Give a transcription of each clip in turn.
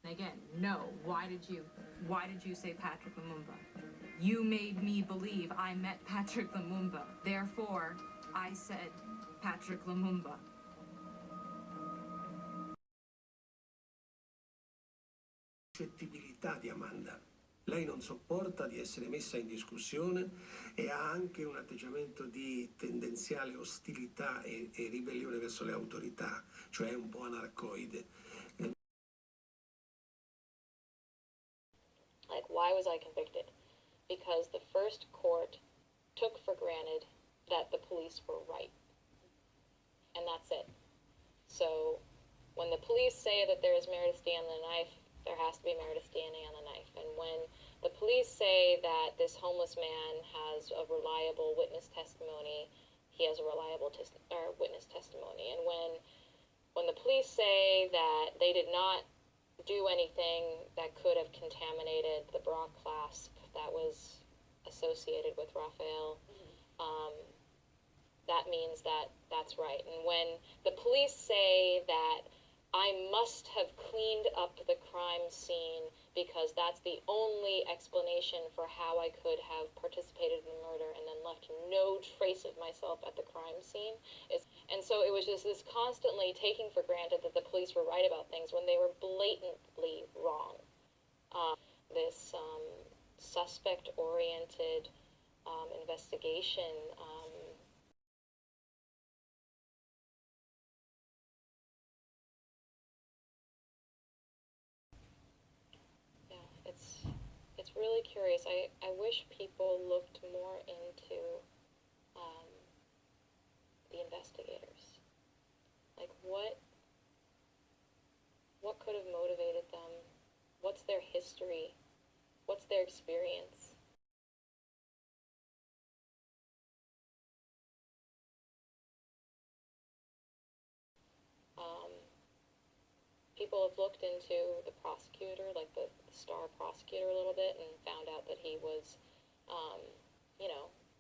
Again, no. Why did you say Patrick Lumumba? You made me believe I met Patrick Lumumba. Therefore, I said Patrick Lumumba. Suscettibilità di Amanda. Lei non sopporta di essere messa in discussione e ha anche un atteggiamento di tendenziale ostilità e ribellione verso le autorità, cioè è un po' anarcoide. Like, why was I convicted? Because the first court took for granted that the police were right. And that's it. So when the police say that there is Meredith D on the knife, there has to be Meredith DNA on the knife. And when the police say that this homeless man has a reliable witness testimony, he has a reliable witness testimony. And when the police say that they did not do anything that could have contaminated the bra clasp that was associated with Raphael, that means that that's right. And when the police say that I must have cleaned up the crime scene because that's the only explanation for how I could have participated in the murder and then left no trace of myself at the crime scene. And so it was just this constantly taking for granted that the police were right about things when they were blatantly wrong. This suspect-oriented investigation it's really curious. I wish people looked more into the investigators. Like, what could have motivated them? What's their history? What's their experience? People have looked into the prosecutor, like the star prosecutor, a little bit, and found out that he was,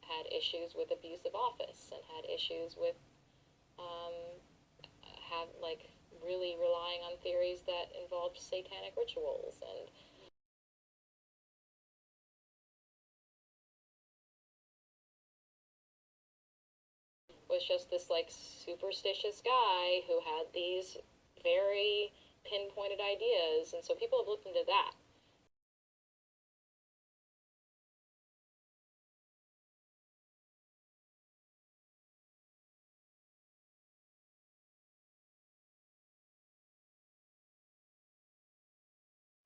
had issues with abuse of office and had issues with, really relying on theories that involved satanic rituals and was just this superstitious guy who had these very pinpointed ideas, and so people have looked into that.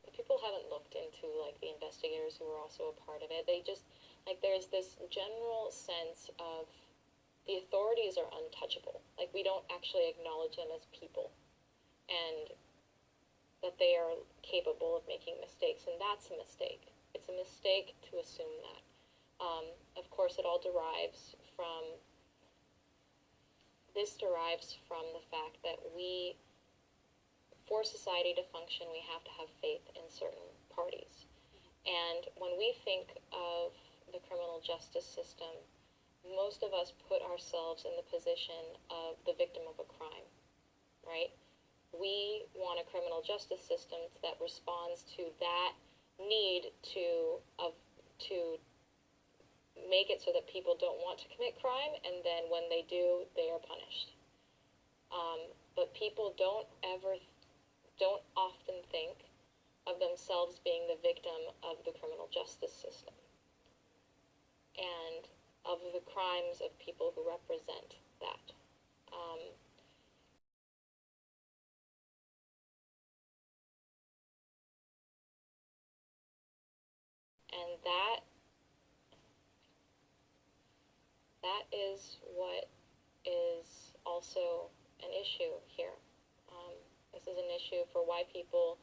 But people haven't looked into the investigators who were also a part of it. They just there's this general sense of the authorities are untouchable. We don't actually acknowledge them as people, and that they are capable of making mistakes, and that's a mistake. It's a mistake to assume that. Of course, it all derives from the fact that for society to function, we have to have faith in certain parties. And when we think of the criminal justice system, most of us put ourselves in the position of the victim of a crime, right? We want a criminal justice system that responds to that need to make it so that people don't want to commit crime, and then when they do, they are punished. But people don't often think of themselves being the victim of the criminal justice system and of the crimes of people who represent that. And that is what is also an issue here. This is an issue for why people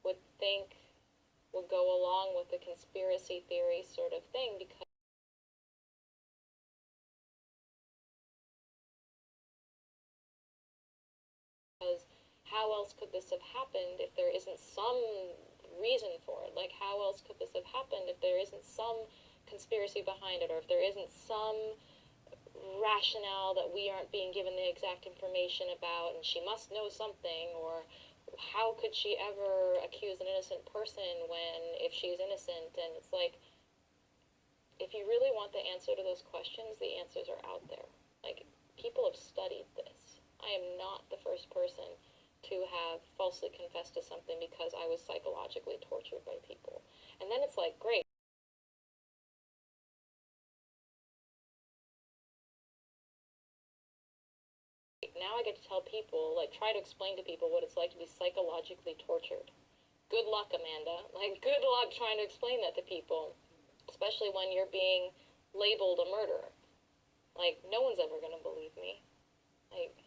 would go along with the conspiracy theory sort of thing, because how else could this have happened if there isn't some reason for it? How else could this have happened if there isn't some conspiracy behind it, or if there isn't some rationale that we aren't being given the exact information about, and she must know something, or how could she ever accuse an innocent person if she's innocent? And it's like, if you really want the answer to those questions, the answers are out there. Like, people have studied this. I am not the first person to have falsely confessed to something because I was psychologically tortured by people. And then it's like, great. Now I get to tell people, like, try to explain to people what it's like to be psychologically tortured. Good luck, Amanda. Like, good luck trying to explain that to people, especially when you're being labeled a murderer. Like, no one's ever going to believe me. Like,